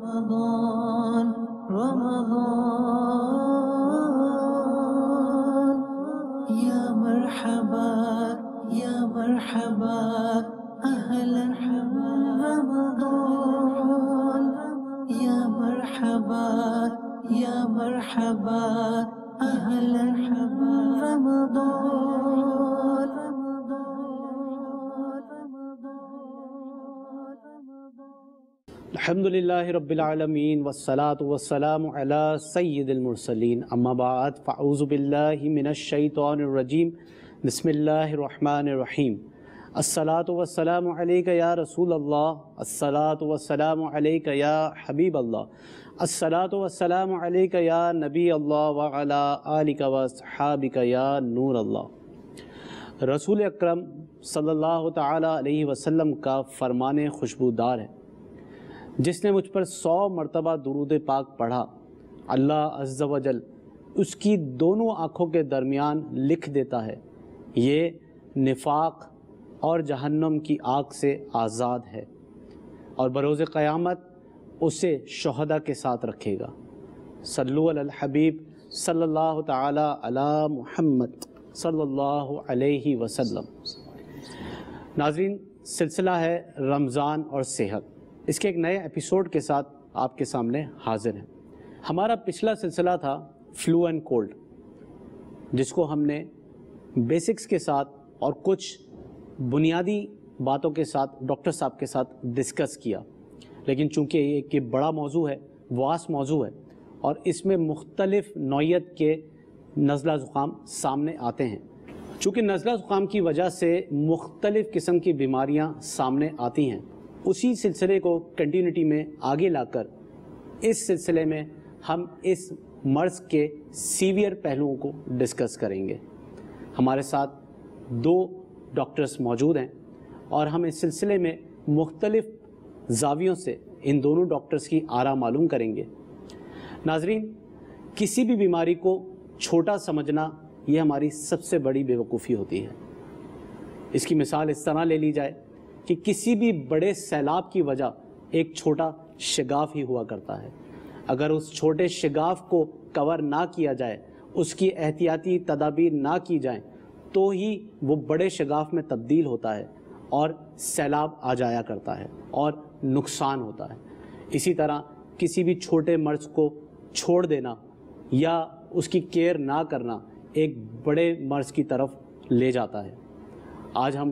رمضان يا مرحبا يا مرحبا أهلا رمضان يا مرحبا يا مرحبا أهلا رمضان. الحمدللہ رب العالمین والصلاة والسلام علی سید المرسلین اما بعد فاعوذ باللہ من الشیطان الرجیم بسم اللہ الرحمن الرحیم. الصلاة والسلام علیک یا رسول اللہ، الصلاة والسلام علیک یا حبیب اللہ، الصلاة والسلام علیک یا نبی اللہ وعلی آلک واصحابک یا نور اللہ. رسول اکرم صلی اللہ تعالی علیہ وسلم کا فرمان خوشبودار ہے، جس نے مجھ پر 100 مرتبہ درود پاک پڑھا، اللہ عز و جل اس کی دونوں آنکھوں کے درمیان لکھ دیتا ہے یہ نفاق اور جہنم کی آگ سے آزاد ہے، اور بروز قیامت اسے شہداء کے ساتھ رکھے گا. صلو علی الحبیب صلی اللہ تعالی علی محمد صلی اللہ علیہ وسلم. ناظرین، سلسلہ ہے رمضان اور صحت. اس کے ایک نئے ایپیسوڈ کے ساتھ آپ کے سامنے حاضر ہیں. ہمارا پچھلا سلسلہ تھا فلو اینڈ کولڈ، جس کو ہم نے بیسکس کے ساتھ اور کچھ بنیادی باتوں کے ساتھ ڈاکٹر صاحب کے ساتھ ڈسکس کیا. لیکن چونکہ یہ ایک بڑا موضوع ہے، واس موضوع ہے، اور اس میں مختلف نوعیت کے نزلہ زکام سامنے آتے ہیں. چونکہ نزلہ زکام کی وجہ سے مختلف قسم کی بیماریاں سامنے آتی ہیں، اسی سلسلے کو کنٹینیوٹی میں آگے لا کر اس سلسلے میں ہم اس مرض کے سیویئر پہلوؤں کو ڈسکس کریں گے. ہمارے ساتھ 2 ڈاکٹرز موجود ہیں اور ہم اس سلسلے میں مختلف زاویوں سے ان دونوں ڈاکٹرز کی آراء معلوم کریں گے. ناظرین، کسی بھی بیماری کو چھوٹا سمجھنا یہ ہماری سب سے بڑی بے وقوفی ہوتی ہے. اس کی مثال اس طرح لے لی جائے کہ کسی بھی بڑے سیلاب کی وجہ ایک چھوٹا شگاف ہی ہوا کرتا ہے. اگر اس چھوٹے شگاف کو کور نہ کیا جائے، اس کی احتیاطی تدابیر نہ کی جائیں، تو ہی وہ بڑے شگاف میں تبدیل ہوتا ہے اور سیلاب آ جایا کرتا ہے اور نقصان ہوتا ہے. اسی طرح کسی بھی چھوٹے مرض کو چھوڑ دینا یا اس کی کیئر نہ کرنا ایک بڑے مرض کی طرف لے جاتا ہے. آج ہم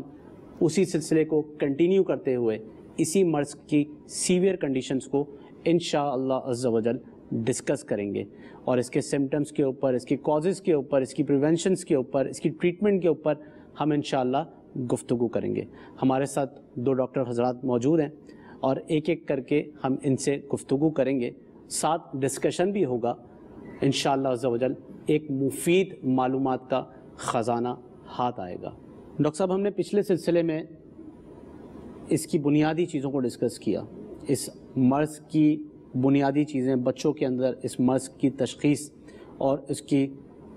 اسی سلسلے کو کنٹینیو کرتے ہوئے اسی مرض کی سیویئر کنڈیشنز کو انشاءاللہ عز و جل ڈسکس کریں گے، اور اس کے سمٹمز کے اوپر، اس کی کازز کے اوپر، اس کی پریونشنز کے اوپر، اس کی ٹریٹمنٹ کے اوپر ہم انشاءاللہ گفتگو کریں گے. ہمارے ساتھ 2 ڈاکٹر حضرات موجود ہیں اور ایک ایک کر کے ہم ان سے گفتگو کریں گے. ساتھ ڈسکشن بھی ہوگا انشاءاللہ عز و جل. ایک مفید معلومات کا خزانہ ہاتھ آئے گا. ڈاکٹر صاحب، ہم نے پچھلے سلسلے میں اس کی بنیادی چیزوں کو ڈسکس کیا، اس مرض کی بنیادی چیزیں، بچوں کے اندر اس مرض کی تشخیص اور اس کی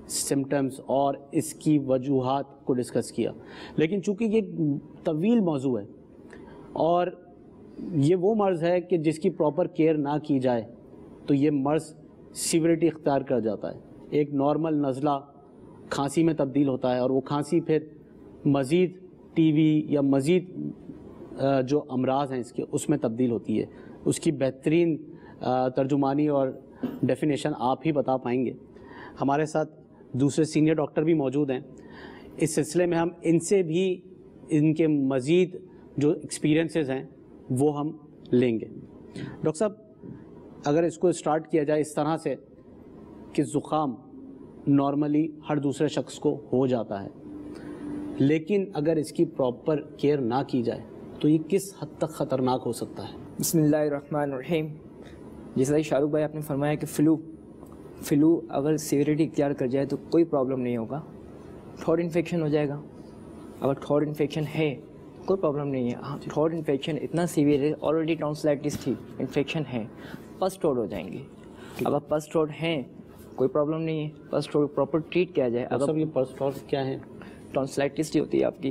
سمٹمز اور اس کی وجوہات کو ڈسکس کیا. لیکن چونکہ یہ طویل موضوع ہے اور یہ وہ مرض ہے کہ جس کی پراپر کیئر نہ کی جائے تو یہ مرض سیوریٹی اختیار کر جاتا ہے. ایک نارمل نزلہ کھانسی میں تبدیل ہوتا ہے، اور وہ کھانسی پھر مزید ٹی وی یا مزید جو امراض ہیں اس میں تبدیل ہوتی ہے. اس کی بہترین ترجمانی اور ڈیفینیشن آپ ہی بتا پائیں گے. ہمارے ساتھ دوسرے سینئر ڈاکٹر بھی موجود ہیں. اس سلسلے میں ہم ان سے بھی ان کے مزید جو ایکسپیرینسز ہیں وہ ہم لیں گے. ڈاکٹر صاحب، اگر اس کو اسٹارٹ کیا جائے اس طرح سے کہ زکام نارملی ہر دوسرے شخص کو ہو جاتا ہے، لیکن اگر اس کی پراپر کیئر نہ کی جائے تو یہ کس حد تک خطرناک ہو سکتا ہے؟ بسم اللہ الرحمن الرحیم. جیسا کہ شاہ رخ بھائی آپ نے فرمایا کہ فلو اگر سیوریٹی اختیار کر جائے تو کوئی پرابلم نہیں ہوگا. تھروٹ انفیکشن ہو جائے گا. اگر تھروٹ انفیکشن ہے کوئی پرابلم نہیں ہے. تھروٹ انفیکشن اتنا سیویئر ہے، آلریڈی ٹانسلائٹس تھی، انفیکشن ہے، پس تھروٹ ہو جائیں گے. اگر پس تھروٹ ہیں کوئی پرابلم نہیں ہے، پس تھروٹ پراپر ٹریٹ کیا جائے. اگر یہ پس تھروٹ کیا ہے؟ ٹانسلائٹس جو ہوتی ہے آپ کی،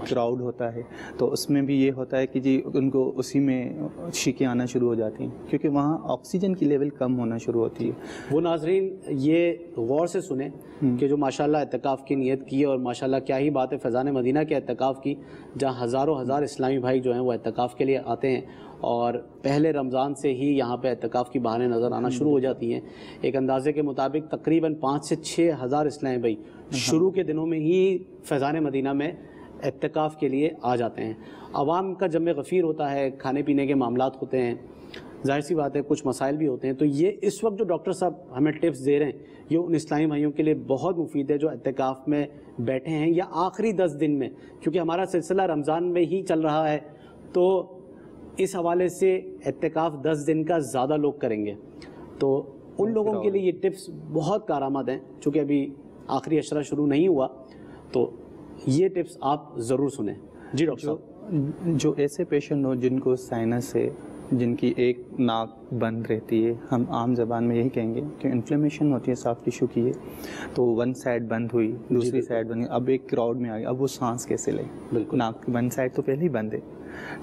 کراؤڈ ہوتا ہے تو اس میں بھی یہ ہوتا ہے کہ جی ان کو اسی میں چھینکیں آنا شروع ہو جاتی ہیں کیونکہ وہاں آکسیجن کی لیول کم ہونا شروع ہوتی ہے. وہ ناظرین یہ غور سے سنیں کہ جو ماشاءاللہ اعتکاف کی نیت کی اور ماشاءاللہ کیا ہی بات ہے فیضان مدینہ کے اعتکاف کی، جہاں ہزاروں ہزار اسلامی بھائی جو ہیں وہ اعتکاف کے لیے آتے ہیں اور پہلے رمضان سے ہی یہاں پہ اعتکاف کی بہانیں نظر آنا شروع ہو جاتی ہیں. ایک اندازے کے مطابق تقریباً 5 سے 6 ہزار اسلامی بھائی شروع کے دنوں میں ہی فیضان مدینہ میں اعتکاف کے لیے آ جاتے ہیں. عوام کا جمع غفیر ہوتا ہے، کھانے پینے کے معاملات ہوتے ہیں، ظاہر سی بات ہے کچھ مسائل بھی ہوتے ہیں. تو یہ اس وقت جو ڈاکٹر صاحب ہمیں ٹپس دے رہے ہیں یہ ان اسلامی بھائیوں کے لیے بہت مفید ہے جو اعتکاف میں بیٹھے ہیں یا آخری 10 دن میں، کیونکہ ہمارا سلسلہ رمضان میں ہی چل رہا ہے تو اس حوالے سے اعتکاف 10 دن کا زیادہ لوگ کریں گے. تو ان لوگوں کے لیے یہ ٹپس بہت کارآمد ہیں. چونکہ ابھی آخری عشرہ شروع نہیں ہوا تو یہ ٹپس آپ ضرور سنیں. جی ڈاکٹر صاحب. جو ایسے پیشنٹ ہو جن کو سائنس ہے، جن کی ایک ناک بند رہتی ہے، ہم عام زبان میں یہی کہیں گے کہ انفلیمیشن ہوتی ہے سافٹ ٹیشو کی ہے، تو ون سائڈ بند ہوئی، دوسری سائڈ بند ہوئی، اب ایک کراؤڈ میں آ گئی، اب وہ سانس کیسے لے؟ بالکل ناک کی ون سائڈ تو پہلے ہی بند ہے،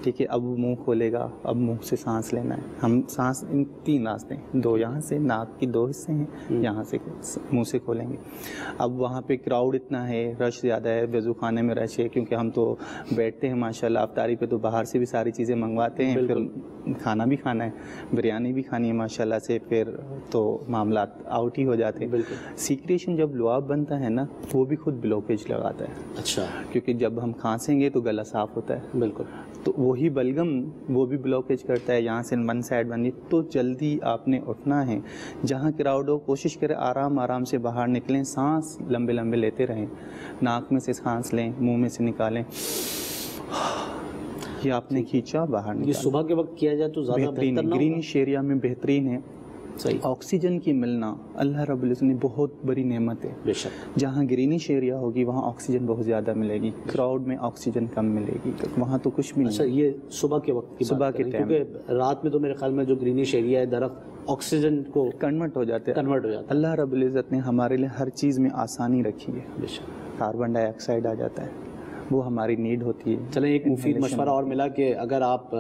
ٹھیک ہے، اب وہ منہ کھولے گا، اب منہ سے سانس لینا ہے. ہم سانس ان 3 راستے ہیں، 2 یہاں سے، ناک کی 2 حصے ہیں، یہاں سے منہ سے کھولیں گے. اب وہاں پہ کراؤڈ اتنا ہے، رش زیادہ ہے، وضو خانے میں رش ہے، کیونکہ ہم تو بیٹھتے ہیں ماشاءاللہ افطاری پہ تو باہر سے بھی ساری چیزیں منگواتے ہیں، پھر کھانا بھی کھانا ہے، بریانی بھی کھانی ہے ماشاءاللہ سے، پھر تو معاملات آؤٹ ہی ہو جاتے ہیں. سیکریشن جب لعاب بنتا ہے نا وہ بھی خود بلوکیج لگاتا ہے. اچھا. کیونکہ جب ہم کھانسیں گے تو گلا صاف ہوتا ہے. بالکل. تو وہی بلغم وہ بھی بلوکیج کرتا ہے، یہاں سے ون سائڈ بنی. تو جلدی آپ نے اٹھنا ہے، جہاں کراؤڈ ہو کوشش کریں آرام آرام سے باہر نکلیں، سانس لمبے لمبے لیتے رہیں، ناک میں سے سانس لیں، منہ میں سے نکالیں، یہ آپ نے کھینچا باہر نکالا. یہ صبح کے وقت کیا جائے تو زیادہ بہترین بہتر نہ گرینش ایریا میں بہترین ہے. صحیح. آکسیجن کی ملنا اللہ رب العزت نے بہت بڑی نعمت ہے. بے شک. جہاں گرینش ایریا ہوگی وہاں آکسیجن بہت زیادہ ملے گی، کراؤڈ میں آکسیجن کم ملے گی، وہاں تو کچھ بھی نہیں. اچھا یہ صبح کے وقت کی صبح کے ٹائم، کیونکہ رات میں تو میرے خیال میں جو گرینش ایریا ہے درخت آکسیجن کو کنورٹ ہو جاتے ہیں. کنورٹ ہو جاتا ہے. اللہ رب العزت نے ہمارے لیے ہر چیز میں آسانی رکھی ہے. بے شک. کاربن ڈائی آکسائڈ آ جاتا ہے، وہ ہماری نیڈ ہوتی ہے. چلیں ایک مفید مشورہ اور ملا کہ اگر آپ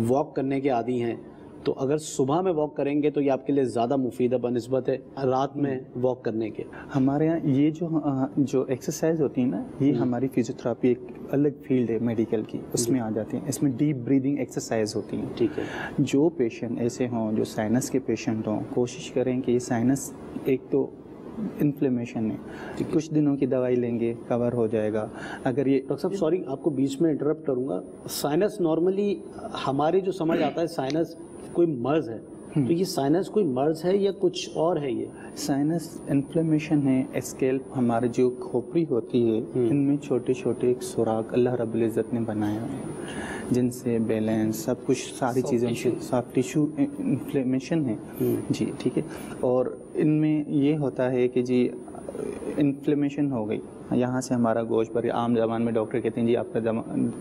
واک کرنے کے عادی ہیں تو اگر صبح میں واک کریں گے تو یہ آپ کے لیے زیادہ مفید ہے بنسبت رات میں واک کرنے کے. ہمارے یہاں یہ جو ایکسرسائز ہوتی ہیں نا، یہ ہماری فزیوتھراپی ایک الگ فیلڈ ہے میڈیکل کی، اس میں آ جاتی ہیں. اس میں ڈیپ بریدنگ ایکسرسائز ہوتی ہیں. ٹھیک ہے. جو پیشنٹ ایسے ہوں جو سائنس کے پیشنٹ ہوں، کوشش کریں کہ یہ سائنس ایک تو انفلیمیشن ہے، کچھ دنوں کی دوائی لیں گے کور ہو جائے گا. اگر یہ ڈاکٹر صاحب سوری آپ کو بیچ میں انٹرپٹ کروں گا، سائنس نارملی ہماری جو سمجھ آتا ہے سائنس کوئی مرض ہے، تو یہ سائنس کوئی مرض ہے یا کچھ اور ہے؟ یہ سائنس انفلیمیشن ہے. اسکیلپ ہمارے جو کھوپڑی ہوتی ہے ان میں چھوٹے چھوٹے ایک سوراخ اللہ رب العزت نے بنایا ہے جن سے بیلنس سب کچھ ساری چیزیں سافٹ ٹیشو انفلیمیشن ہے. جی ٹھیک ہے. اور ان میں یہ ہوتا ہے کہ جی انفلیمیشن ہو گئی، یہاں سے ہمارا گوشت بھر گیا، عام زبان میں ڈاکٹر کہتے ہیں جی آپ کا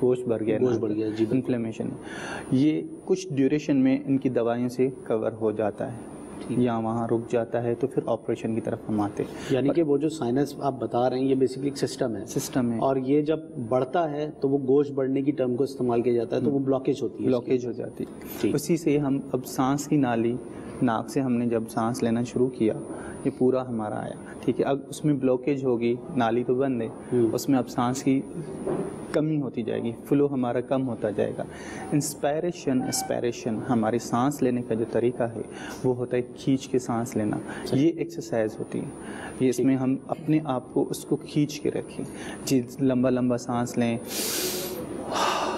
گوشت بھر گیا، گوشت بڑھ گیا. جی انفلیمیشن ہے. یہ کچھ ڈیوریشن میں ان کی دوائیوں سے کور ہو جاتا ہے یا وہاں رک جاتا ہے تو پھر آپریشن کی طرف ہم آتے ہیں. یعنی کہ وہ جو سائنس آپ بتا رہے ہیں یہ بیسکلی ایک سسٹم ہے اور یہ جب بڑھتا ہے تو وہ گوشت بڑھنے کی ٹرم کو استعمال کیا جاتا ہے تو وہ بلاکیج ہوتی ہے، بلاکیج ہو جاتی ہے. اسی سے ہم اب سانس کی نالی، ناک سے ہم نے جب سانس لینا شروع کیا یہ پورا ہمارا آیا، ٹھیک ہے. اب اس میں بلاکیج ہوگی، نالی تو بند ہے، اس میں اب سانس کی کمی ہوتی جائے گی، فلو ہمارا کم ہوتا جائے گا. انسپائریشن اسپائریشن ہماری سانس لینے کا جو طریقہ ہے وہ ہوتا ہے کھینچ کے سانس لینا. یہ ایکسرسائز ہوتی ہے، یہ اس میں ہم اپنے آپ کو اس کو کھینچ کے رکھیں. جی لمبا لمبا سانس لیں،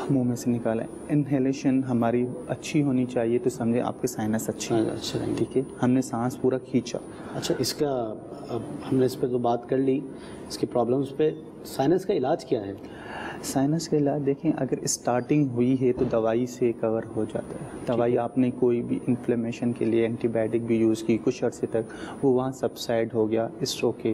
منہ میں سے نکالیں. انہیلیشن ہماری اچھی ہونی چاہیے تو سمجھیں آپ کے سائنس اچھے ہیں، ٹھیک ہے. ہم نے سانس پورا کھینچا. اچھا اس کا اب ہم نے اس پہ تو بات کر لی، اس کی پرابلمس پہ. سائنس کا علاج کیا ہے؟ سائنس کا علاج دیکھیں، اگر اسٹارٹنگ ہوئی ہے تو دوائی سے کور ہو جاتا ہے. دوائی آپ نے کوئی بھی انفلیمیشن کے لیے اینٹی بائیوٹک بھی یوز کی کچھ عرصے تک، وہ وہاں سبسائڈ ہو گیا، اس اوکے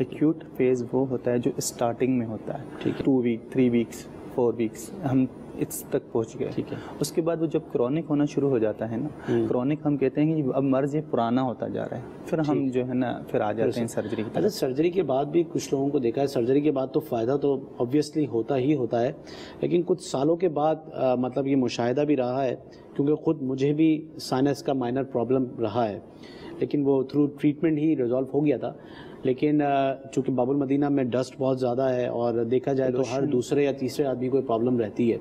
ایکیوٹ فیز وہ ہوتا ہے جو اسٹارٹنگ میں ہوتا ہے 2 ویک 3 ویکس 4 ویکس ہم اس تک پہنچ گئے. ٹھیک ہے. اس کے بعد وہ جب کرونک ہونا شروع ہو جاتا ہے نا, کرونک ہم کہتے ہیں کہ اب مرض یہ پرانا ہوتا جا رہا ہے, پھر ہم جو ہے نا پھر آ جاتے ہیں سرجری کی. اچھا, سرجری کے بعد بھی کچھ لوگوں کو دیکھا ہے, سرجری کے بعد تو فائدہ تو آبویسلی ہوتا ہی ہوتا ہے, لیکن کچھ سالوں کے بعد مطلب یہ مشاہدہ بھی رہا ہے, کیونکہ خود مجھے بھی سائنس کا مائنر پرابلم رہا ہے, لیکن وہ تھرو ٹریٹمنٹ ہی ریزالو ہو گیا تھا. لیکن چونکہ باب المدینہ میں ڈسٹ بہت زیادہ ہے اور دیکھا جائے تو ہر دوسرے یا تیسرے آدمی کو پرابلم رہتی ہے,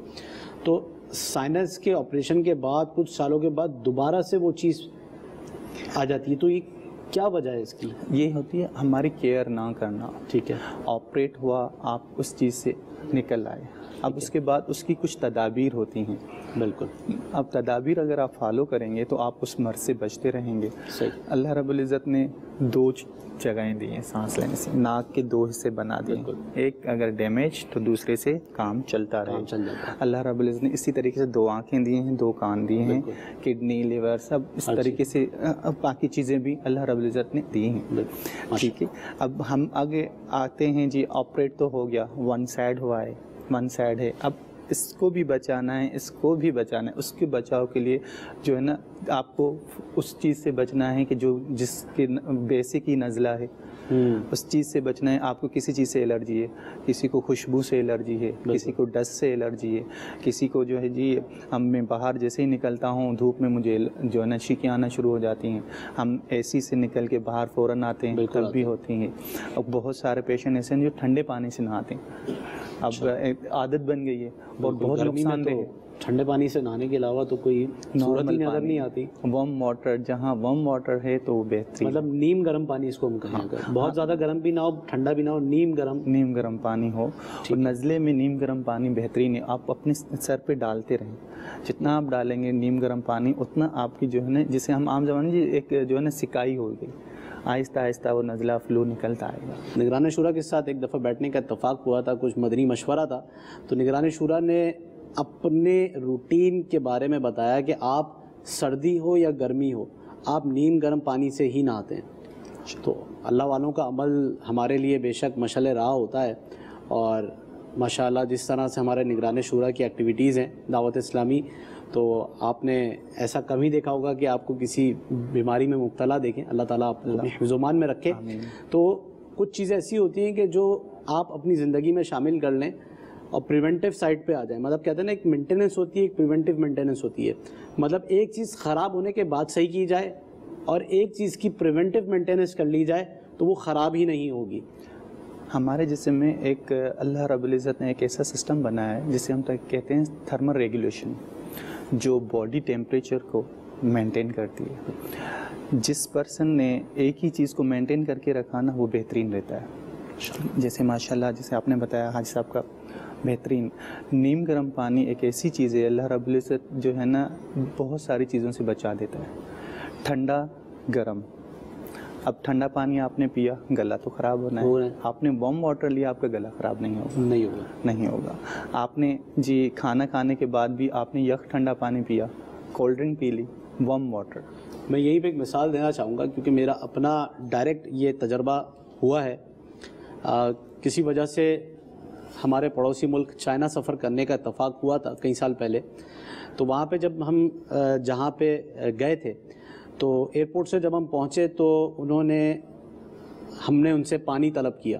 تو سائنس کے آپریشن کے بعد کچھ سالوں کے بعد دوبارہ سے وہ چیز آ جاتی ہے, تو یہ کیا وجہ ہے اس کی؟ یہ ہوتی ہے ہماری کیئر نہ کرنا. ٹھیک ہے. آپریٹ ہوا, آپ اس چیز سے نکل آئے, اب اس کے بعد اس کی کچھ تدابیر ہوتی ہیں. بالکل. اب تدابیر اگر آپ فالو کریں گے تو آپ اس مرض سے بچتے رہیں گے. صحیح. اللہ رب العزت نے 2 جگہیں دی ہیں سانس لینے سے, ناک کے 2 حصے بنا دیے, ایک اگر ڈیمیج تو دوسرے سے کام چلتا رہے. اللہ رب العزت نے اسی طریقے سے 2 آنکھیں دی ہیں, 2 کان دیے ہیں, کڈنی لیور سب اس طریقے سے باقی چیزیں بھی اللہ رب العزت نے دی ہیں. ٹھیک ہے. اب ہم آگے آتے ہیں جی, آپریٹ تو ہو گیا, 1 سائڈ ہوا ہے, 1 سائڈ ہے, اب اس کو بھی بچانا ہے, اس کو بھی بچانا ہے. اس کے بچاؤ کے لیے جو ہے نا آپ کو اس چیز سے بچنا ہے کہ جس کے بیسک ہی نزلہ ہے, اس چیز سے بچنا ہے. آپ کو کسی چیز سے الرجی ہے, کسی کو خوشبو سے الرجی ہے, کسی کو ڈسٹ سے الرجی ہے, کسی کو جو ہے جی میں باہر جیسے ہی نکلتا ہوں دھوپ میں مجھے جو ہے نا چھینکیں آنا شروع ہو جاتی ہیں, ہم اے سی سے نکل کے باہر فوراً آتے ہیں تب بھی ہوتی ہیں. اور بہت سارے پیشنٹ ایسے ہیں جو ٹھنڈے پانی سے نہاتے ہیں, اب عادت بن گئی ہے اور بہت نقصان دہ ہے. ٹھنڈے پانی سے نہانے کے علاوہ تو کوئی صورت ہی نظر نہیں آتی. وارم واٹر, جہاں وارم واٹر ہے تو وہ بہترین, مطلب نیم گرم پانی اس کو ہم کہیں گے, بہت زیادہ گرم بھی نہ ہو, ٹھنڈا بھی نہ ہو, نیم گرم پانی ہو. اور نزلے میں نیم گرم پانی بہترین ہے. آپ اپنے سر پہ ڈالتے رہیں, جتنا آپ ڈالیں گے نیم گرم پانی اتنا آپ کی جو ہے نا, جسے ہم عام زبان میں ایک جو ہے نا سکائی ہو گئی, آہستہ آہستہ وہ نزلہ فلو نکلتا آئے گا. نگران شورا کے ساتھ ایک دفعہ بیٹھنے کا اتفاق ہوا تھا, کچھ مدنی مشورہ تھا, تو نگران شورا نے اپنے روٹین کے بارے میں بتایا کہ آپ سردی ہو یا گرمی ہو آپ نیم گرم پانی سے ہی نہاتے ہیں. تو اللہ والوں کا عمل ہمارے لیے بے شک مشعل راہ ہوتا ہے, اور ماشاءاللہ جس طرح سے ہمارے نگران شورا کی ایکٹیویٹیز ہیں دعوت اسلامی, تو آپ نے ایسا کبھی دیکھا ہوگا کہ آپ کو کسی بیماری میں مبتلا دیکھیں. اللہ تعالیٰ آپ کو حفظ و امان میں رکھے. تو کچھ چیزیں ایسی ہوتی ہیں کہ جو آپ اپنی زندگی میں شامل کر لیں اور پریونٹیو سائڈ پہ آ جائیں. مطلب کہتے ہیں نا, ایک مینٹیننس ہوتی ہے, ایک پریونٹیو مینٹیننس ہوتی ہے. مطلب ایک چیز خراب ہونے کے بعد صحیح کی جائے اور ایک چیز کی پریونٹیو مینٹیننس کر لی جائے تو وہ خراب ہی نہیں ہوگی. ہمارے جسم میں ایک اللہ رب العزت نے ایک ایسا سسٹم بنایا ہے جسے ہم کہتے ہیں تھرمل ریگولیشن, جو باڈی ٹیمپریچر کو مینٹین کرتی ہے. جس پرسن نے ایک ہی چیز کو مینٹین کر کے رکھا نا وہ بہترین رہتا ہے. جیسے ماشاءاللہ جیسے آپ نے بتایا حاج صاحب کا, بہترین نیم گرم پانی ایک ایسی چیز ہے اللہ رب العزت جو ہے نا بہت ساری چیزوں سے بچا دیتا ہے. ٹھنڈا گرم, اب ٹھنڈا پانی آپ نے پیا گلا تو خراب ہونا ہے, آپ نے وارم واٹر لیا آپ کا گلا خراب نہیں ہوگا. آپ نے جی کھانا کھانے کے بعد بھی آپ نے یک ٹھنڈا پانی پیا, کولڈ ڈرنک پی لی, وارم واٹر. میں یہی پہ ایک مثال دینا چاہوں گا کیونکہ میرا اپنا ڈائریکٹ یہ تجربہ ہوا ہے. کسی وجہ سے ہمارے پڑوسی ملک چائنا سفر کرنے کا اتفاق ہوا تھا کئی سال پہلے. تو وہاں پہ جب ہم جہاں پہ گئے تھے تو ایئرپورٹ سے جب ہم پہنچے تو ہم نے ان سے پانی طلب کیا,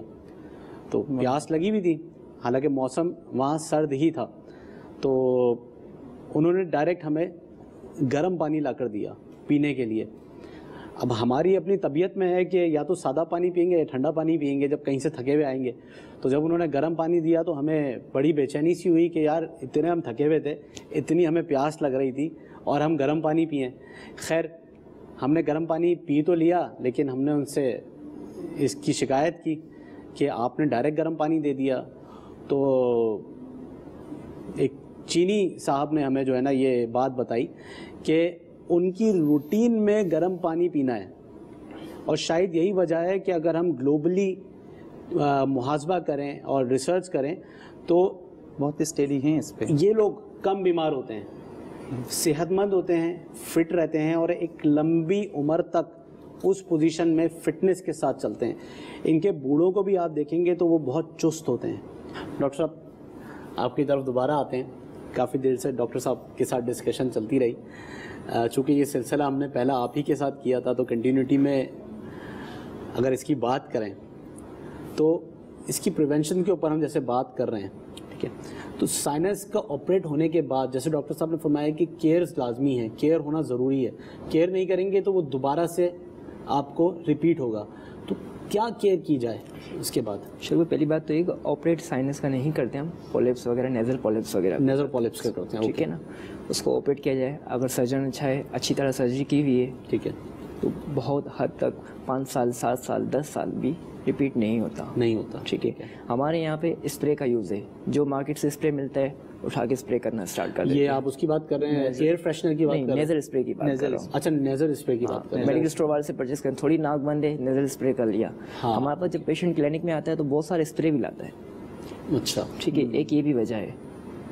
تو پیاس لگی بھی تھی, حالانکہ موسم وہاں سرد ہی تھا. تو انہوں نے ڈائریکٹ ہمیں گرم پانی لا کر دیا پینے کے لیے. اب ہماری اپنی طبیعت میں ہے کہ یا تو سادہ پانی پئیں گے یا ٹھنڈا پانی پئیں گے جب کہیں سے تھکے ہوئے آئیں گے. تو جب انہوں نے گرم پانی دیا تو ہمیں بڑی بے چینی سی ہوئی کہ یار اتنے ہم تھکے ہوئے تھے, اتنی ہمیں پیاس لگ رہی تھی اور ہم گرم پانی پئیں. خیر ہم نے گرم پانی پی تو لیا, لیکن ہم نے ان سے اس کی شکایت کی کہ آپ نے ڈائریکٹ گرم پانی دے دیا. تو ایک چینی صاحب نے ہمیں جو ہے نا یہ بات بتائی کہ ان کی روٹین میں گرم پانی پینا ہے, اور شاید یہی وجہ ہے کہ اگر ہم گلوبلی محاسبہ کریں اور ریسرچ کریں تو بہت اسٹڈی ہیں اس پہ, یہ لوگ کم بیمار ہوتے ہیں, صحت مند ہوتے ہیں, فٹ رہتے ہیں اور ایک لمبی عمر تک اس پوزیشن میں فٹنس کے ساتھ چلتے ہیں. ان کے بوڑھوں کو بھی آپ دیکھیں گے تو وہ بہت چست ہوتے ہیں. ڈاکٹر صاحب آپ کی طرف دوبارہ آتے ہیں. کافی دیر سے ڈاکٹر صاحب کے ساتھ ڈسکشن چلتی رہی. چونکہ یہ سلسلہ ہم نے پہلا آپ ہی کے ساتھ کیا تھا تو کنٹینیوٹی میں اگر اس کی بات کریں تو اس کی پریونشن کے اوپر ہم جیسے بات کر رہے ہیں, ٹھیک ہے, تو سائنس کا آپریٹ ہونے کے بعد جیسے ڈاکٹر صاحب نے فرمایا کہ کیئر لازمی ہے, کیئر ہونا ضروری ہے. کیئر نہیں کریں گے تو وہ دوبارہ سے آپ کو ریپیٹ ہوگا. تو کیا کیئر کی جائے اس کے بعد؟ شروع پہلی بات تو یہ کہ آپریٹ سائنس کا نہیں کرتے ہم, پولیپس وغیرہ, نیزل پولیپس وغیرہ, نیزل پولیپس کا کرتے ہیں, ٹھیک ہے نا, اس کو آپریٹ کیا جائے. اگر سرجن اچھا ہے, اچھی طرح سرجری کی ہوئی ہے, ٹھیک ہے, تو بہت حد تک 5 سال 7 سال 10 سال بھی ریپیٹ نہیں ہوتا. ٹھیک ہے. ہمارے یہاں پہ اسپرے کا یوز ہے, جو مارکیٹ سے اسپرے ملتا ہے اٹھا کے اسپرے کرنا اسٹارٹ کر دیتے ہیں. یہ آپ اس کی بات کر رہے ہیں, ایئر فریشنر کی بات کر رہے ہیں؟ نیزل اسپرے کی بات کر رہا ہوں. اچھا, نیزل اسپرے کی بات کر رہے ہیں. میڈیکل اسٹور والے سے پرچیز کریں, تھوڑی ناک بند ہے, نیزل اسپرے کر لیا. ہمارے پاس جب پیشنٹ کلینک میں آتا ہے تو بہت سارے اسپرے بھی لاتا ہے. اچھا, ٹھیک ہے, ایک یہ بھی وجہ ہے.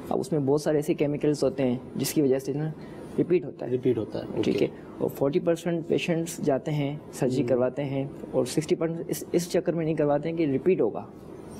اب اس میں بہت سارے ایسے کیمیکلس ہوتے ہیں جس کی وجہ سے نا ریپیٹ ہوتا ہے. ٹھیک ہے, اور 40% پیشنٹس جاتے ہیں سرجری کرواتے ہیں اور 60% اس چکر میں نہیں کرواتے ہیں کہ ریپیٹ ہوگا.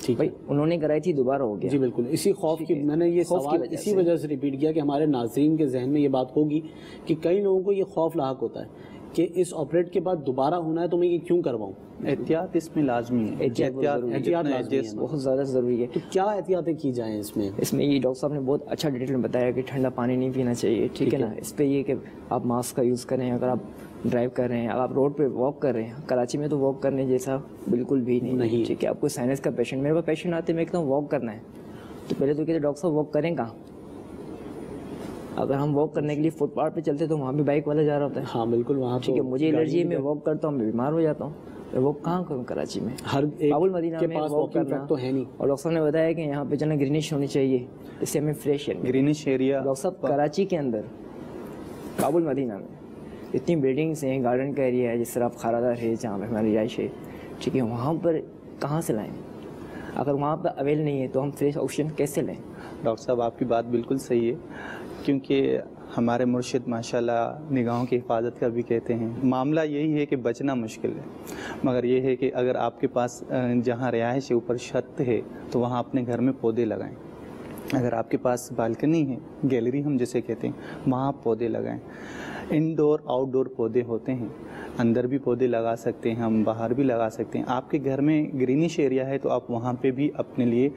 بھائی انہوں نے کرائی تھی, دوبارہ ہو گیا. جی بالکل, اسی خوف کی میں نے یہ سوال اسی وجہ سے ریپیٹ کیا کہ ہمارے ناظرین کے ذہن میں یہ بات ہوگی کہ کئی لوگوں کو یہ خوف لاحق ہوتا ہے کہ اس آپریٹ کے بعد دوبارہ ہونا ہے تو میں یہ کیوں کرواؤں. احتیاط اس میں لازمی ہے. احتیاط بہت زیادہ ضروری ہے. تو کیا احتیاطیں کی جائیں اس میں؟ یہ ڈاکٹر صاحب نے بہت اچھا ڈیٹیل میں بتایا کہ ٹھنڈا پانی نہیں پینا چاہیے. ٹھیک ہے نا, اس پہ یہ کہ آپ ماسک کا یوز کریں. اگر آپ ڈرائیو کر رہے ہیں, اگر آپ روڈ پہ واک کر رہے ہیں, کراچی میں تو واک کرنے جیسا بالکل بھی نہیں. ٹھیک ہے, آپ کو سائنس کا پیشنٹ, میرے پاس پیشنٹ آتے ہیں, میں کہتا ہوں واک کرنا ہے, تو پہلے تو کہتے ڈاکٹر صاحب واک کریں کہاں؟ اگر ہم واک کرنے کے لیے فٹ پاتھ پہ چلتے تو وہاں بھی بائک والا جا رہا ہوتا ہے. ہاں بالکل, وہاں ٹھیک ہے, مجھے الرجی ہے, میں واک کرتا ہوں, میں بیمار ہو جاتا ہوں. وہ کہاں کروں کراچی میں؟ ہر باب المدینہ میں واک کرنا تو ہے نہیں. اور ڈاکٹر صاحب نے بتایا کہ یہاں پہ جو ہے نا گرینش ہونی چاہیے, اس سے ہمیں fresh air. Greenish area doctor صاحب کراچی کے اندر باب المدینہ میں اتنی بلڈنگس ہیں, گارڈن کا ایریا ہے, جس طرح آپ خارادار ہے جہاں پہ ہماری رہائش ہے, ٹھیک ہے, وہاں پر کہاں سے لائیں؟ اگر وہاں پہ اویل نہیں ہے تو ہم فریش آکسیجن کیسے لیں؟ ڈاکٹر صاحب آپ کی بات بالکل صحیح ہے, کیونکہ ہمارے مرشد ماشاءاللہ نگاہوں کی حفاظت کا بھی کہتے ہیں. معاملہ یہی ہے کہ بچنا مشکل ہے, مگر یہ ہے کہ اگر آپ کے پاس جہاں رہائش ہے اوپر چھت ہے تو وہاں اپنے گھر میں پودے لگائیں. اگر آپ کے پاس بالکنی ہے, گیلری ہم جسے کہتے ہیں, وہاں آپ پودے لگائیں. انڈور آؤٹ ڈور پودے ہوتے ہیں, اندر بھی پودے لگا سکتے ہیں ہم, باہر بھی لگا سکتے ہیں. آپ کے گھر میں گرینش ایریا ہے تو آپ وہاں پہ بھی اپنے لیے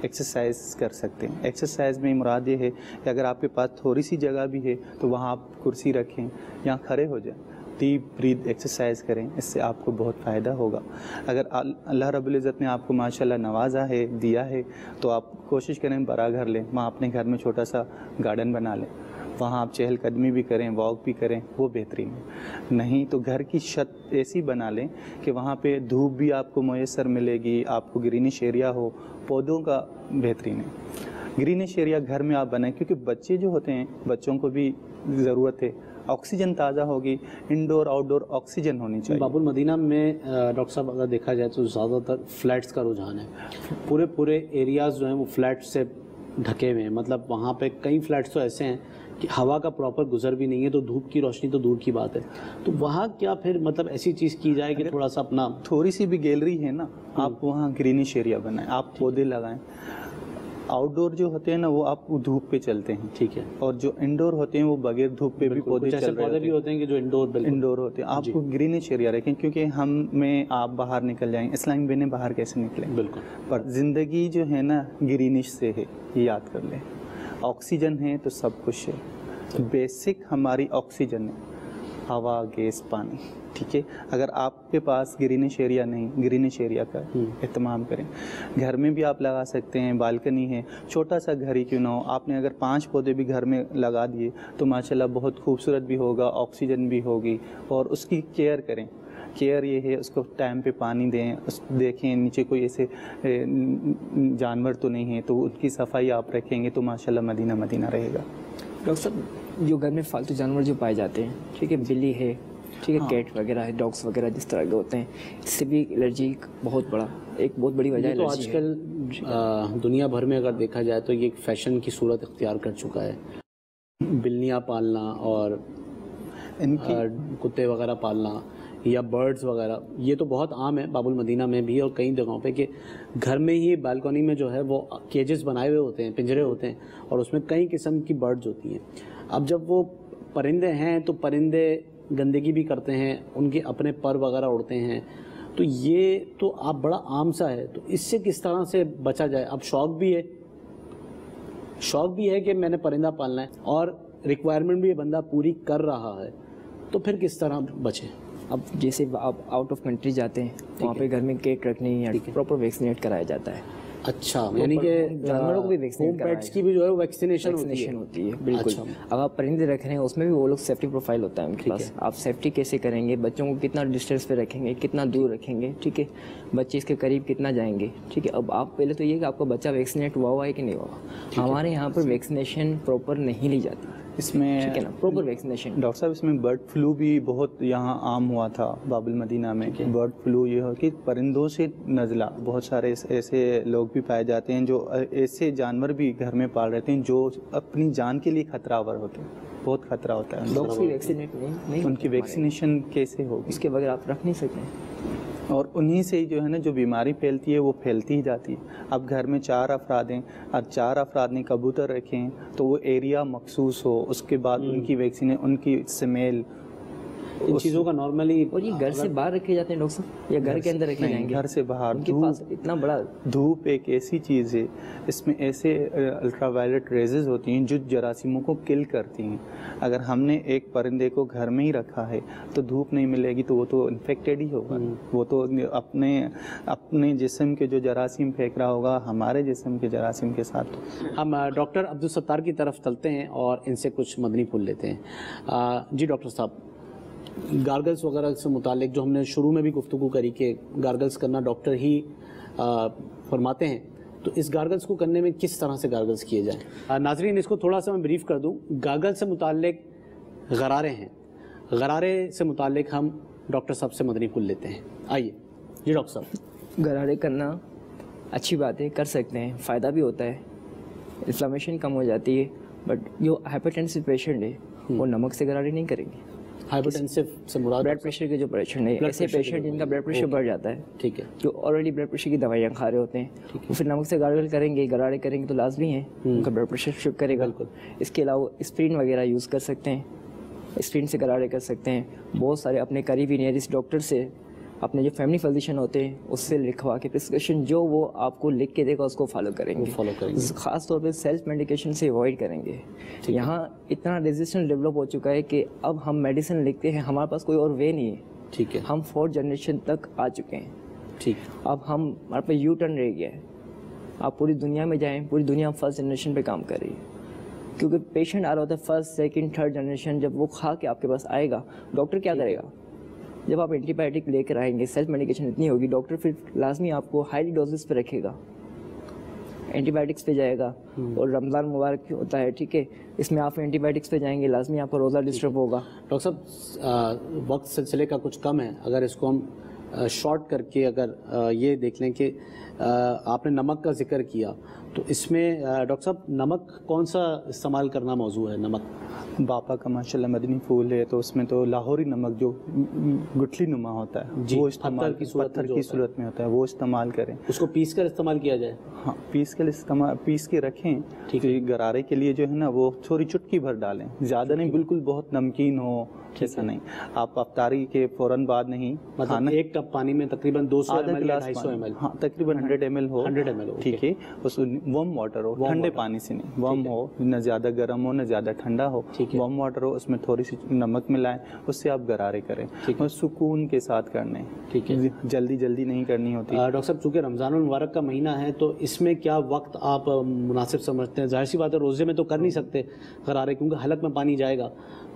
ایکسرسائز کر سکتے ہیں. ایکسرسائز میں مراد یہ ہے کہ اگر آپ کے پاس تھوڑی سی جگہ بھی ہے تو وہاں آپ کرسی رکھیں یا کھڑے ہو جائیں, ڈیپ بریتھ ایکسرسائز کریں, اس سے آپ کو بہت فائدہ ہوگا. اگر اللہ رب العزت نے آپ کو ماشاءاللہ نوازا ہے, دیا ہے, تو آپ کوشش کریں بڑا گھر لیں, وہاں اپنے گھر میں چھوٹا سا گارڈن بنا لیں, وہاں آپ چہل قدمی بھی کریں, واک بھی کریں, وہ بہترین ہے. نہیں تو گھر کی چھت ایسی بنا لیں کہ وہاں پہ دھوپ بھی آپ کو میسر ملے گی, آپ کو گرینش ایریا ہو, پودوں کا بہترین ہے. گرینش ایریا گھر میں آپ بنائیں, کیونکہ بچے جو ہوتے ہیں بچوں کو بھی ضرورت ہے, آکسیجن تازہ ہوگی, انڈور آؤٹ ڈور آکسیجن ہونی چاہیے. باب المدینہ میں ڈاکٹر صاحب اگر دیکھا جائے تو زیادہ تر فلیٹس کا رجحان ہے. پورے ایریاز جو ہیں وہ فلیٹ سے ڈھکے ہوئے ہیں. مطلب وہاں پہ کئی فلیٹس تو ایسے ہیں کہ ہوا کا پراپر گزر بھی نہیں ہے, تو دھوپ کی روشنی تو دور کی بات ہے. تو وہاں کیا پھر مطلب ایسی چیز کی جائے کہ تھوڑا سا اپنا تھوڑی سی بھی گیلری ہے نا, آپ وہاں گرینش ایریا بنائیں, آپ پودے لگائیں. آؤٹ ڈور جو ہوتے ہیں نا وہ آپ دھوپ پہ چلتے ہیں, ٹھیک ہے, اور جو انڈور ہوتے ہیں وہ بغیر دھوپ پہ بھی پودے چل رہے بھی ہوتے ہیں کہ جو انڈور ہوتے ہیں. آپ کو گرینش ایریا رکھیں, کیونکہ ہم میں آپ باہر نکل جائیں, اسلام بینیں باہر کیسے نکلیں؟ بالکل. پر زندگی جو ہے نا گرینش سے ہے, یہ یاد کر لیں. آکسیجن ہے تو سب کچھ ہے. بیسک ہماری آکسیجن ہے, ہوا, گیس, پانی, ٹھیک ہے. اگر آپ کے پاس گرینش ایریا نہیں, گرینش ایریا کا اہتمام کریں. گھر میں بھی آپ لگا سکتے ہیں, بالکنی ہے, چھوٹا سا گھر ہی کیوں نہ ہو, آپ نے اگر 5 پودے بھی گھر میں لگا دیے تو ماشاءاللہ بہت خوبصورت بھی ہوگا, آکسیجن بھی ہوگی. اور اس کی کیئر کریں. کیئر یہ ہے اس کو ٹائم پہ پانی دیں, دیکھیں نیچے کوئی ایسے جانور تو نہیں ہے, تو ان کی صفائی آپ رکھیں گے تو ماشاءاللہ مدینہ مدینہ رہے گا. ڈاکٹر صاحب جو گھر میں فالتو جانور جو پائے جاتے ہیں, ٹھیک ہے, بلی ہے, ٹھیک ہے, کیٹ وغیرہ ہے, ڈاگس وغیرہ جس طرح کے ہوتے ہیں, اس سے بھی الرجی ایک بہت بڑی وجہ ہے. تو آج کل دنیا بھر میں اگر دیکھا جائے تو یہ ایک فیشن کی صورت اختیار کر چکا ہے, بلیاں پالنا اور ان کی کتے وغیرہ پالنا. یا برڈز وغیرہ، یہ تو بہت عام ہے باب المدینہ میں بھی اور کئی جگہوں پہ کہ گھر میں ہی بالکونی میں جو ہے وہ کیجز بنائے ہوئے ہوتے ہیں، پنجرے ہوتے ہیں، اور اس میں کئی قسم کی برڈز ہوتی ہیں. اب جب وہ پرندے ہیں تو پرندے گندگی بھی کرتے ہیں، ان کے اپنے پر وغیرہ اڑتے ہیں، تو یہ تو آپ بڑا عام سا ہے. تو اس سے کس طرح سے بچا جائے؟ اب شوق بھی ہے کہ میں نے پرندہ پالنا ہے اور ریکوائرمنٹ بھی یہ بندہ پوری کر رہا ہے، تو پھر کس طرح بچیں؟ اب جیسے آپ آؤٹ آف کنٹری جاتے ہیں وہاں پہ گھر میں کیٹ رکھنے یا پراپر ویکسینیٹ کرایا جاتا ہے. اچھا، یعنی کہ جانوروں کو بھی ویکسینیٹ کرایا پیٹس کی بھی جو ہے ویکسینیشن ہوتی ہے. بالکل. اگر آپ پرندے رکھ رہے ہیں اس میں بھی وہ لوگ سیفٹی پروفائل ہوتا ہے ان کے پاس. آپ سیفٹی کیسے کریں گے، بچوں کو کتنا ڈسٹینس پہ رکھیں گے، کتنا دور رکھیں گے، ٹھیک ہے، بچے اس کے قریب کتنا جائیں گے، ٹھیک ہے. اب آپ پہلے تو یہ کہ آپ کا بچہ ویکسینیٹ ہوا ہے کہ نہیں ہوا. ہمارے یہاں پر ویکسینیشن پراپر نہیں لی جاتی اس میں، ٹھیک ہے نا، پراپر ویکسینیشن. ڈاکٹر صاحب اس میں برڈ فلو بھی بہت یہاں عام ہوا تھا باب المدینہ میں. برڈ فلو یہ ہو کہ پرندوں سے نزلہ، بہت سارے ایسے لوگ بھی پائے جاتے ہیں جو ایسے جانور بھی گھر میں پال رہتے ہیں جو اپنی جان کے لیے خطرہ آور ہوتے ہیں. بہت خطرہ ہوتا ہے. ڈاگس کی ویکسینیٹ نہیں، ان کی ویکسینیشن کیسے ہوگی؟ اس کے بغیر آپ رکھ نہیں سکتے. اور انہی سے جو ہے نا جو بیماری پھیلتی ہے وہ پھیلتی ہی جاتی ہے. اب گھر میں 4 افراد ہیں اور 4 افراد نے کبوتر رکھے ہیں تو وہ ایریا مخصوص ہو، اس کے بعد ان کی ویکسین، ان کی سمیل، ان چیزوں کا نارملی. اور یہ گھر سے باہر رکھے جاتے ہیں ڈاکٹر صاحب یا گھر کے اندر رکھے جائیں گے؟ گھر سے باہر. ان کے پاس اتنا بڑا دھوپ ایک ایسی چیز ہے، اس میں ایسے الٹرا وائلٹ ریزز ہوتی ہیں جو جراثیموں کو کل کرتی ہیں. اگر ہم نے ایک پرندے کو گھر میں ہی رکھا ہے تو دھوپ نہیں ملے گی تو وہ تو انفیکٹیڈ ہی ہوگا. وہ تو اپنے جسم کے جو جراثیم پھینک رہا ہوگا ہمارے جسم کے جراثیم کے ساتھ. ہم ڈاکٹر عبدالستار کی طرف چلتے ہیں اور ان سے کچھ مدنی پھول لیتے ہیں. جی ڈاکٹر صاحب، گارگلز وغیرہ سے متعلق جو ہم نے شروع میں بھی گفتگو کری کہ گارگلز کرنا ڈاکٹر ہی فرماتے ہیں، تو اس گارگلز کو کرنے میں کس طرح سے گارگلز کیے جائیں؟ ناظرین اس کو تھوڑا سا میں بریف کر دوں. گارگل سے متعلق غرارے ہیں، غرارے سے متعلق ہم ڈاکٹر صاحب سے مدنی پھول لیتے ہیں. آئیے جی ڈاکٹر صاحب. غرارے کرنا اچھی بات ہے، کر سکتے ہیں، فائدہ بھی ہوتا ہے، انفلامیشن کم ہو جاتی ہے. بٹ جو ہائپرٹینسو پیشنٹ ہے وہ نمک سے غرارے نہیں کریں گے. ہائپرٹینسو سے مراد بلڈ پریشر کے جو پیشنٹ ہیں، ایسے پیشنٹ جن کا بلڈ پریشر بڑھ جاتا ہے، ٹھیک ہے، جو آلریڈی بلڈ پریشر کی دوائیاں کھا رہے ہوتے ہیں، وہ پھر نمک سے گارگل کریں گے، غرارے کریں گے تو لازمی ہے ان کا بلڈ پریشر شک کرے گا. اس کے علاوہ اسپرین وغیرہ یوز کر سکتے ہیں، اسپرین سے غرارے کر سکتے ہیں. بہت سارے اپنے قریبی نیئرسٹ ڈاکٹر سے، اپنے جو فیملی فزیشین ہوتے ہیں اس سے لکھوا کے پرسکرپشن جو وہ آپ کو لکھ کے دے گا اس کو فالو کریں گے. خاص طور پہ سیلف میڈیکیشن سے اوائڈ کریں گے. یہاں اتنا ریزسٹنس ڈیولپ ہو چکا ہے کہ اب ہم میڈیسن لکھتے ہیں، ہمارے پاس کوئی اور وے نہیں ہے. ٹھیک ہے، ہم 4th جنریشن تک آ چکے ہیں. ٹھیک، اب ہمارے پہ یو ٹرن رہ گیا ہے. آپ پوری دنیا میں جائیں، پوری دنیا 1st جنریشن پہ کام کر رہی ہے، کیونکہ پیشنٹ آ رہا ہوتا ہے 1st, 2nd, 3rd جنریشن. جب وہ کھا کے آپ کے پاس آئے گا، ڈاکٹر کیا کرے گا؟ جب آپ اینٹی بایوٹک لے کر آئیں گے، سیلف میڈیکیشن اتنی ہوگی، ڈاکٹر پھر لازمی آپ کو ہائیلی ڈوزز پہ رکھے گا، اینٹی بایوٹکس پہ جائے گا. اور رمضان مبارک ہوتا ہے، ٹھیک ہے، اس میں آپ اینٹی بایوٹکس پہ جائیں گے، لازمی آپ کا روزہ ڈسٹرب ہوگا. ڈاکٹر صاحب وقت سلسلے کا کچھ کم ہے، اگر اس کو ہم شارٹ کر کے اگر یہ دیکھ لیں کہ آپ نے نمک کا ذکر کیا، تو اس میں ڈاکٹر صاحب نمک کون سا استعمال کرنا موضوع ہے؟ نمک باپا کا ماشاءاللہ مدنی پھول ہے تو اس میں تو لاہوری نمک جو گٹھلی نما ہوتا ہے وہ استعمال پتھر کی صورت میں ہوتا ہے، وہ استعمال کریں. اس کو پیس کر استعمال کیا جائے؟ ہاں، پیس کے رکھیں. غرارے کے لیے جو ہے نا وہ تھوڑی چٹکی بھر ڈالیں، زیادہ نہیں، بالکل بہت نمکین ہو ایسا نہیں. آپ افطاری کے فوراً بعد نہیں، مطلب 1 کپ پانی میں تقریباً 200 ml یا 250 ml، ہاں تقریباً 100 ml ہو، 100 ml، ٹھیک ہے. اس وارم واٹر ہو، ٹھنڈے پانی سے نہیں، وارم ہو، نہ زیادہ گرم ہو نہ زیادہ ٹھنڈا ہو، وارم واٹر ہو، اس میں تھوڑی سی نمک ملائیں، اس سے آپ غرارے کریں اور سکون کے ساتھ کرنے. ٹھیک ہے، جلدی نہیں کرنی ہوتی. ڈاکٹر صاحب چونکہ رمضان المبارک کا مہینہ ہے تو اس میں کیا وقت آپ مناسب سمجھتے ہیں؟ ظاہر سی بات ہے روزے میں تو کر نہیں سکتے غرارے کیونکہ حلق میں پانی جائے گا،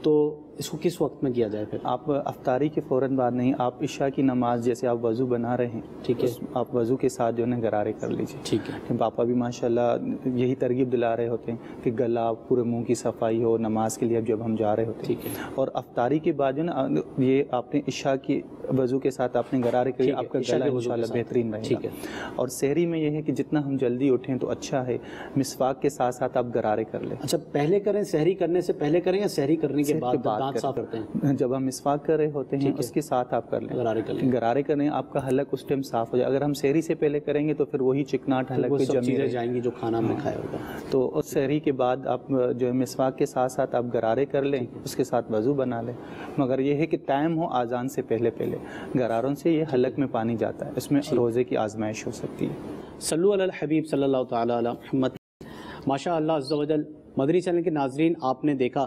تو اس کو کس وقت میں کیا جائے؟ پھر آپ افطاری کے فوراً بعد نہیں، آپ عشاء کی نماز جیسے آپ وضو بنا رہے ہیں، ٹھیک ہے، آپ وضو کے ساتھ جو ہے نا غرارے کر لیجیے. ٹھیک ہے. پاپا بھی ماشاءاللہ یہی ترغیب دلا رہے ہوتے ہیں کہ گلا پورے منہ کی صفائی ہو نماز کے لیے جب ہم جا رہے ہوتے ہیں. ٹھیک ہے. اور افطاری کے بعد جو نا یہ آپ نے عشاء کی وضو کے ساتھ آپ نے غرارے کریے، آپ کا گلا انشاءاللہ بہترین رہے گا. ٹھیک ہے. اور سحری میں یہ ہے کہ جتنا ہم جلدی اٹھیں تو اچھا ہے، مسواک کے ساتھ ساتھ آپ غرارے کر لیں. اچھا، پہلے کریں سحری کرنے سے پہلے کریں یا سحری کرنے کے بعد؟ دانت صاف کرتے ہیں جب ہم مسواک کر رہے ہوتے ہیں اس کے ساتھ آپ کر لیں، غرارے کر لیں، غرارے کریں، آپ کا حلق اس ٹائم صاف ہو جائے. اگر ہم سحری سے پہلے کریں گے تو پھر وہی چکناٹ حلق پہ جمی رہے جائیں گی جو کھانا ہم نے کھایا ہوگا. تو سحری کے بعد آپ جو ہے مسواک کے ساتھ ساتھ آپ غرارے کر لیں، اس کے ساتھ وضو بنا لیں. مگر یہ ہے کہ ٹائم ہو آذان سے پہلے غراروں سے یہ حلق میں پانی جاتا ہے، اس میں روزے کی آزمائش ہو سکتی ہے. صلو علی الحبیب صلی اللہ تعالیٰ علی محمد. ماشاء اللہ عز و جل. مدنی چینل کے ناظرین، آپ نے دیکھا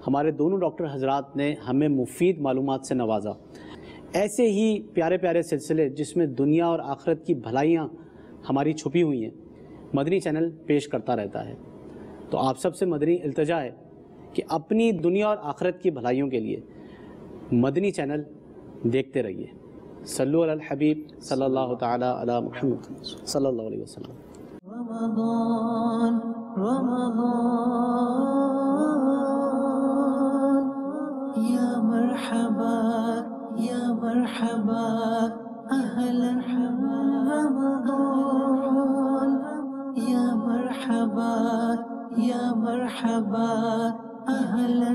ہمارے دونوں ڈاکٹر حضرات نے ہمیں مفید معلومات سے نوازا. ایسے ہی پیارے پیارے سلسلے جس میں دنیا اور آخرت کی بھلائیاں ہماری چھپی ہوئی ہیں مدنی چینل پیش کرتا رہتا ہے. تو آپ سب سے مدنی التجا ہے کہ اپنی دنیا اور آخرت کی بھلائیوں کے لیے مدنی چینل دیکھتے رہیے. صلو علی الحبیب صلی اللہ تعالی علی محمد صلی اللہ علیہ وسلم. رمضان یا مرحبا یا مرحبا اہلا رمضان یا مرحبا یا مرحبا اہلا